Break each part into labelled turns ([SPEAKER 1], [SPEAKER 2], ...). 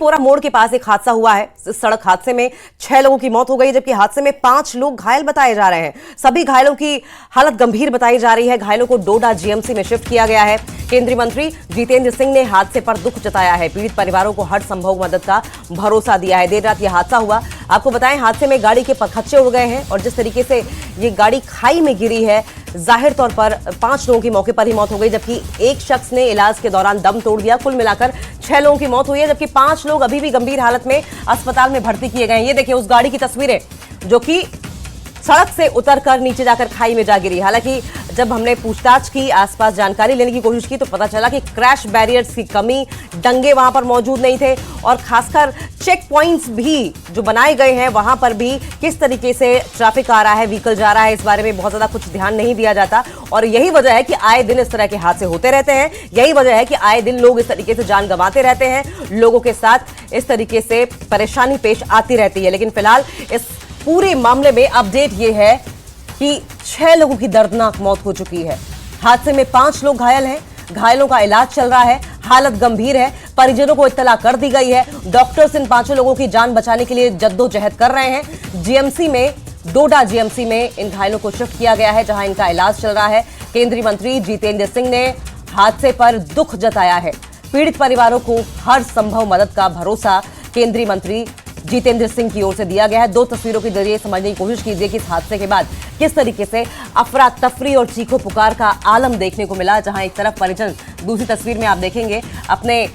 [SPEAKER 1] बारीपोरा मोड़ के पास एक हादसा हुआ है। इस सड़क हादसे में 6 लोगों की मौत हो गई, जबकि हादसे में 5 लोग घायल बताए जा रहे हैं। सभी घायलों की हालत गंभीर बताई जा रही है। घायलों को डोडा जीएमसी में शिफ्ट किया गया है। केंद्रीय मंत्री जितेंद्र सिंह ने हादसे पर दुख जताया है। पीड़ित परिवारों को हर संभव मदद का भरोसा दिया है। देर रात यह हादसा हुआ। आपको बताएं, हादसे में गाड़ी के पखच्चे उड़ गए हैं और जिस तरीके से ये गाड़ी खाई में गिरी है, जाहिर तौर पर 5 लोगों की मौके पर ही मौत हो गई, जबकि एक शख्स ने इलाज के दौरान दम तोड़ दिया। कुल मिलाकर 6 लोगों की मौत हुई है, जबकि 5 लोग अभी भी गंभीर हालत में अस्पताल में भर्ती किए गए हैं। ये देखिए उस गाड़ी की तस्वीरें जो कि सड़क से उतरकर नीचे जाकर खाई में जा गिरी। हालांकि जब हमने पूछताछ की, आसपास जानकारी लेने की कोशिश की, तो पता चला कि क्रैश बैरियर्स की कमी, डंगे वहां पर मौजूद नहीं थे और खासकर चेक पॉइंट्स भी जो बनाए गए हैं वहां पर भी किस तरीके से ट्रैफिक आ रहा है, व्हीकल जा रहा है, इस बारे में बहुत ज्यादा कुछ ध्यान नहीं दिया जाता। और यही वजह है कि आए दिन इस तरह के हादसे होते रहते हैं। यही वजह है कि आए दिन लोग इस तरीके से जान गंवाते रहते हैं, लोगों के साथ इस तरीके से परेशानी पेश आती रहती है। लेकिन फिलहाल इस पूरे मामले में अपडेट ये है कि 6 लोगों की दर्दनाक मौत हो चुकी है। हादसे में 5 लोग घायल हैं। घायलों का इलाज चल रहा है, हालत गंभीर है। परिजनों को इत्तला कर दी गई है। डॉक्टर्स इन 5 लोगों की जान बचाने के लिए जद्दोजहद कर रहे हैं। जीएमसी में, डोडा जीएमसी में इन घायलों को शिफ्ट किया गया है, जहां इनका इलाज चल रहा है। केंद्रीय मंत्री जितेंद्र सिंह ने हादसे पर दुख जताया है। पीड़ित परिवारों को हर संभव मदद का भरोसा केंद्रीय मंत्री जितेंद्र सिंह की ओर से दिया गया है। 2 तस्वीरों के जरिए समझने की कोशिश कीजिए कि इस हादसे के बाद किस तरीके से अफरा तफरी और चीखो पुकार का आलम देखने को मिला। जहां एक तरफ परिजन, दूसरी तस्वीर में आप देखेंगे अपने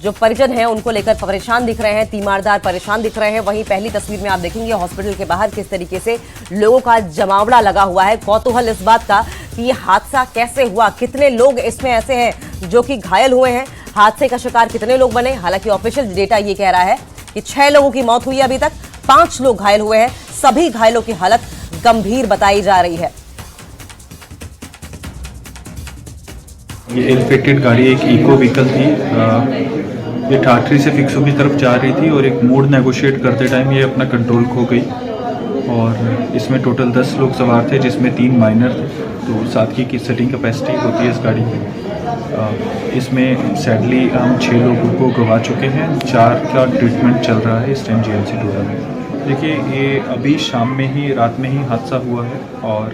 [SPEAKER 1] जो परिजन हैं उनको लेकर परेशान दिख रहे हैं, तीमारदार परेशान दिख रहे हैं। वहीं पहली तस्वीर में आप देखेंगे हॉस्पिटल के बाहर किस तरीके से लोगों का जमावड़ा लगा हुआ है। कौतूहल इस बात का कि ये हादसा कैसे हुआ, कितने लोग इसमें ऐसे हैं जो कि घायल हुए हैं, हादसे का शिकार कितने लोग बने। हालांकि ऑफिशियल डेटा ये कह रहा है कि 6 लोगों की मौत हुई है अभी तक, 5 लोग घायल हुए हैं। सभी घायलों की हालत गंभीर बताई जा रही है।
[SPEAKER 2] ये इन्फेक्टेड गाड़ी एक इको व्हीकल थी। ये ठाठरी से फिक्सो की तरफ जा रही थी और एक मोड़ नेगोशिएट करते टाइम ये अपना कंट्रोल खो गई और इसमें टोटल 10 लोग सवार थे, जिसमें 3 माइनर थे। तो 7 की सीटिंग कैपेसिटी होती है इस गाड़ी की। इसमें सैडली हम 6 लोगों को गंवा चुके हैं। 4 का ट्रीटमेंट चल रहा है इस टाइम जीएमसी डोडा में। देखिए, ये अभी शाम में ही, रात में ही हादसा हुआ है और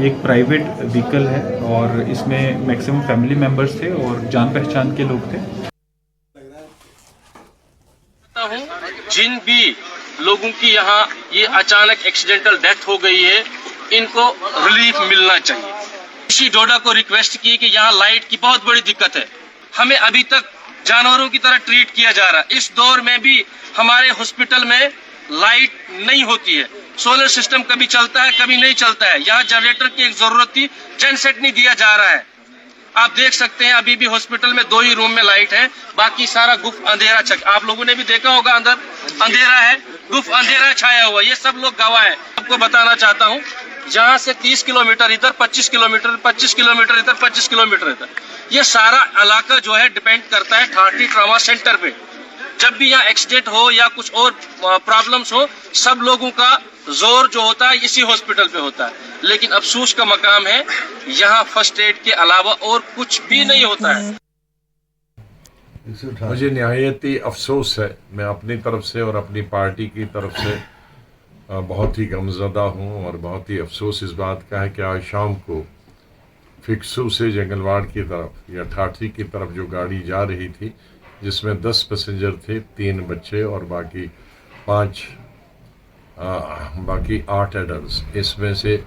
[SPEAKER 2] एक प्राइवेट व्हीकल है और इसमें मैक्सिमम फैमिली मेंबर्स थे और जान पहचान के लोग थे।
[SPEAKER 3] जिन भी लोगों की यहाँ ये अचानक एक्सीडेंटल डेथ हो गई है, इनको रिलीफ मिलना चाहिए। इसी डोडा को रिक्वेस्ट की कि यहाँ लाइट की बहुत बड़ी दिक्कत है। हमें अभी तक जानवरों की तरह ट्रीट किया जा रहा है। इस दौर में भी हमारे हॉस्पिटल में लाइट नहीं होती है। सोलर सिस्टम कभी चलता है, कभी नहीं चलता है। यहाँ जनरेटर की एक जरूरत थी, जनसेट नहीं दिया जा रहा है। आप देख सकते हैं अभी भी हॉस्पिटल में 2 ही रूम में लाइट है, बाकी सारा गुफ अंधेरा आप लोगों ने भी देखा होगा, अंदर अंधेरा है, गुफ अंधेरा छाया हुआ। ये सब लोग गवाह हैं। आपको बताना चाहता हूँ, जहाँ से 30 किलोमीटर इधर, 25 किलोमीटर, 25 किलोमीटर इधर, 25 किलोमीटर इधर, ये सारा इलाका जो है डिपेंड करता है ठाठरी ट्रॉमा सेंटर पे। जब भी यहाँ एक्सीडेंट हो या कुछ और प्रॉब्लम्स हो, सब लोगों का जोर जो होता है इसी हॉस्पिटल पे होता है। लेकिन अफसोस का मकाम है, यहाँ फर्स्ट एड के अलावा और कुछ भी नहीं होता है।
[SPEAKER 4] मुझे निहायत ही अफसोस है। मैं अपनी तरफ से और अपनी पार्टी की तरफ से बहुत ही गमज़दा हूँ और बहुत ही अफसोस इस बात का है कि आज शाम को फिक्सू से जंगलवाड़ की तरफ या ठाठरी की तरफ जो गाड़ी जा रही थी, जिसमें 10 पैसेंजर थे, 3 बच्चे और बाकी 8 एडल्ट्स, इसमें से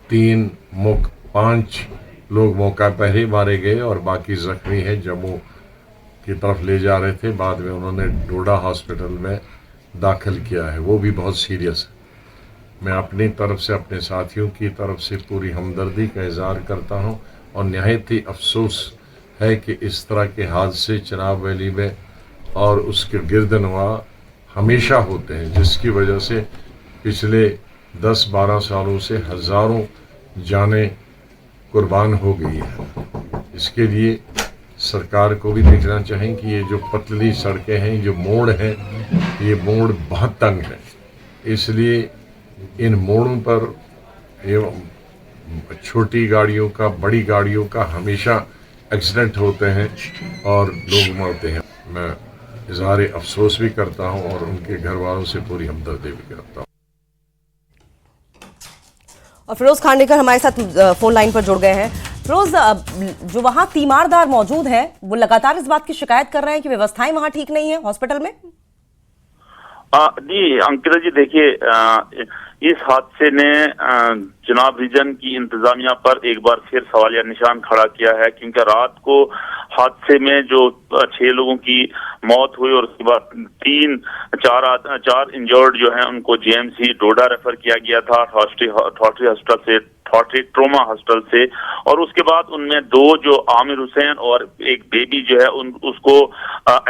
[SPEAKER 4] 5 लोग मौका पर ही मारे गए और बाकी जख्मी हैं। जम्मू की तरफ ले जा रहे थे, बाद में उन्होंने डोडा हॉस्पिटल में दाखिल किया है, वो भी बहुत सीरियस है। मैं अपनी तरफ से, अपने साथियों की तरफ से पूरी हमदर्दी का इज़हार करता हूं और निहायत ही अफसोस है कि इस तरह के हादसे चिनाब वैली में और उसके गिरदनवा हमेशा होते हैं, जिसकी वजह से पिछले 10-12 सालों से हज़ारों जानें कुर्बान हो गई है। इसके लिए सरकार को भी देखना चाहिए कि ये जो पतली सड़कें हैं, जो मोड़ हैं, ये मोड़ बहुत तंग है। इसलिए इन मोड़ों पर छोटी गाड़ियों का, बड़ी गाड़ियों का हमेशा एक्सीडेंट होते हैं और लोग मरते हैं। मैं इजहार अफसोस भी करता हूँ और उनके घर वालों से पूरी हमदर्दी भी करता हूँ।
[SPEAKER 1] और फिरोज खांडेकर हमारे साथ फोन लाइन पर जुड़ गए हैं। फिरोज, जो वहां तीमारदार मौजूद हैं वो लगातार इस बात की शिकायत कर रहे हैं कि व्यवस्थाएं वहां ठीक नहीं है हॉस्पिटल में।
[SPEAKER 5] जी अंकिता जी, देखिए इस हादसे ने चुनाव रीजन की इंतजामिया पर एक बार फिर सवालिया निशान खड़ा किया है, क्योंकि रात को हादसे में जो 6 लोगों की मौत हुई और उसके बाद चार इंजर्ड जो हैं उनको जेएमसी डोडा रेफर किया गया था, थॉटरी हॉस्पिटल से, थॉटरी ट्रोमा हॉस्पिटल से, और उसके बाद उनमें 2 जो आमिर हुसैन और एक बेबी जो है उसको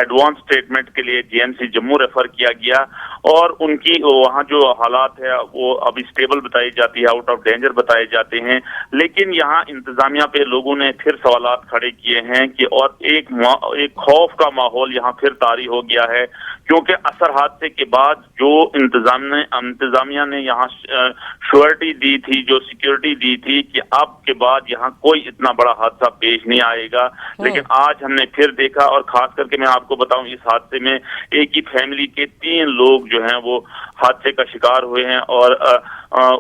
[SPEAKER 5] एडवांस ट्रीटमेंट के लिए जेएमसी जम्मू रेफर किया गया और उनकी वहाँ जो हालात है वो अभी स्टेबल बताई जाती है, आउट ऑफ डेंजर बताए जाते हैं। लेकिन यहाँ इंतजामिया पे लोगों ने फिर सवालात खड़े किए हैं कि और एक खौफ का माहौल यहाँ फिर तारी हो गया है, क्योंकि असर हादसे के बाद जो इंतजामिया ने यहाँ श्योरिटी दी थी, जो सिक्योरिटी दी थी कि अब के बाद यहाँ कोई इतना बड़ा हादसा पेश नहीं आएगा, लेकिन आज हमने फिर देखा। और खास करके मैं आपको बताऊं, इस हादसे में एक ही फैमिली के 3 लोग जो हैं वो हादसे का शिकार हुए हैं और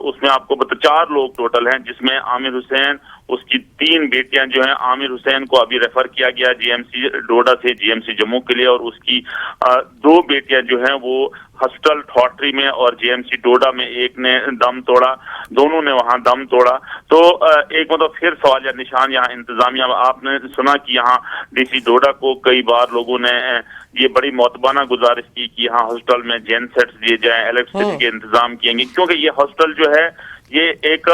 [SPEAKER 5] उसमें आपको 4 लोग टोटल हैं, जिसमें आमिर हुसैन, उसकी 3 बेटियां जो हैं, आमिर हुसैन को अभी रेफर किया गया जेएमसी डोडा से जेएमसी जम्मू के लिए, और उसकी 2 बेटियां जो हैं वो हॉस्पिटल थॉटरी में और जेएमसी डोडा में एक ने दम तोड़ा, दोनों ने वहां दम तोड़ा। तो एक मतलब फिर सवालिया निशान यहाँ इंतजामिया। आपने सुना कि यहाँ डीसी डोडा को कई बार लोगों ने ये बड़ी मौतबाना गुजारिश की कि यहाँ हॉस्पिटल में जेन सेट्स दिए जाएं, इलेक्ट्रिसिटी के इंतजाम किएंगे, क्योंकि ये हॉस्पिटल जो है ये एक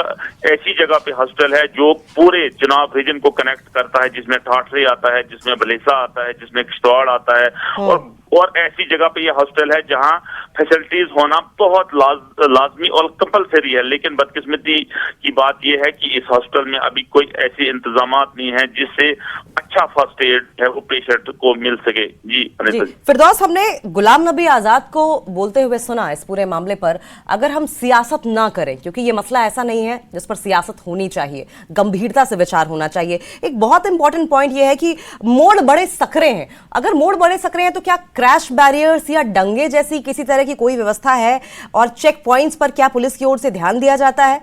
[SPEAKER 5] ऐसी जगह पे हॉस्पिटल है जो पूरे चुनाव रीजन को कनेक्ट करता है, जिसमें ठाठरी आता है, जिसमें बलेसा आता है, जिसमें किश्तवाड़ आता है, और ऐसी जगह पे ये हॉस्पिटल है जहां फैसिलिटीज होना बहुत लाजमी और कंपलसरी है। लेकिन बदकिस्मती की बात यह है कि इस हॉस्पिटल में अभी कोई ऐसे इंतजामात नहीं है जिससे अच्छा फर्स्ट एड है वो पेशेंट को मिल सके। जी
[SPEAKER 1] फिरदौस, हमने गुलाम नबी आजाद को बोलते हुए सुना इस पूरे मामले पर, अगर हम सियासत ना करें, क्योंकि ये मसला ऐसा नहीं है जिस पर सियासत होनी चाहिए, गंभीरता से विचार होना चाहिए। एक बहुत इंपॉर्टेंट पॉइंट ये है कि मोड़ बड़े सकरे हैं। अगर मोड़ बड़े सकरे हैं तो क्या क्रैश बैरियर्स या डंगे जैसी किसी तरह की कोई व्यवस्था है, और चेक पॉइंट्स पर क्या पुलिस की ओर से ध्यान दिया जाता है?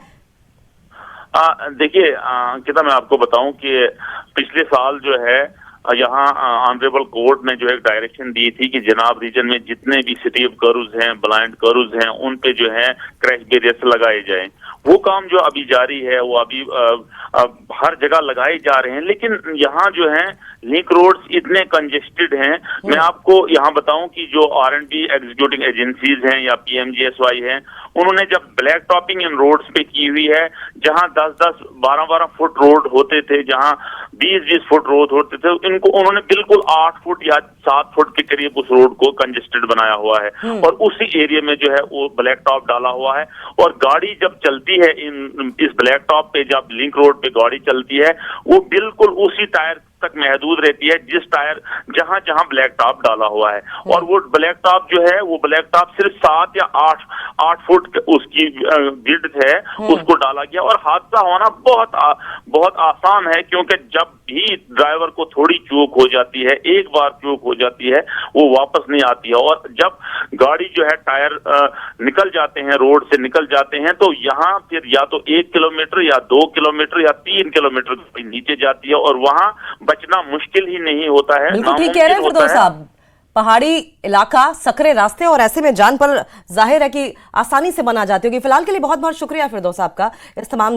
[SPEAKER 5] देखिए अंकिता, मैं आपको बताऊं कि पिछले साल जो है यहाँ ऑनरेबल कोर्ट ने जो एक डायरेक्शन दी थी कि जनाब रीजन में जितने भी सिटी ऑफ कर्व्स हैं, ब्लाइंड कर्व्स हैं, उन पे जो है क्रैश बैरियर्स लगाए जाएं। वो काम जो अभी जारी है वो अभी हर जगह लगाए जा रहे हैं, लेकिन यहाँ जो है लिंक रोड्स इतने कंजेस्टेड हैं। मैं आपको यहाँ बताऊं कि जो R&B एग्जीक्यूटिंग एजेंसीज हैं या PMGSY हैं, उन्होंने जब ब्लैक टॉपिंग इन रोड्स पे की हुई है, जहां 10-10, 12-12 फुट रोड होते थे, जहां 20-20 फुट रोड होते थे, इनको उन्होंने बिल्कुल 8 फुट या 7 फुट के करीब उस रोड को कंजेस्टेड बनाया हुआ है और उसी एरिया में जो है वो ब्लैक टॉप डाला हुआ है। और गाड़ी जब चलती है इस ब्लैक टॉप पे, जब लिंक रोड पे गाड़ी चलती है, वो बिल्कुल उसी टायर तक महदूद रहती है जिस टायर जहां जहां ब्लैक टॉप डाला हुआ है। और वो ब्लैक टॉप जो है, वो ब्लैक टॉप सिर्फ 7 या 8 फुट उसकी विड्थ है, उसको डाला गया। और हादसा होना बहुत आसान है, क्योंकि जब भी ड्राइवर को थोड़ी चूक हो जाती है, एक बार चूक हो जाती है, वो वापस नहीं आती है। और जब गाड़ी जो है टायर निकल जाते हैं, रोड से निकल जाते हैं, तो यहाँ फिर या तो 1 किलोमीटर या 2 किलोमीटर या 3 किलोमीटर नीचे जाती है और वहां बचना मुश्किल ही नहीं होता है।
[SPEAKER 1] बिल्कुल ठीक कह रहे हैं फिरदौस साहब, पहाड़ी इलाका, सकरे रास्ते, और ऐसे में जान पर जाहिर है कि आसानी से बना जाती होगी। फिलहाल के लिए बहुत बहुत शुक्रिया फिरदौस साहब का इस तमाम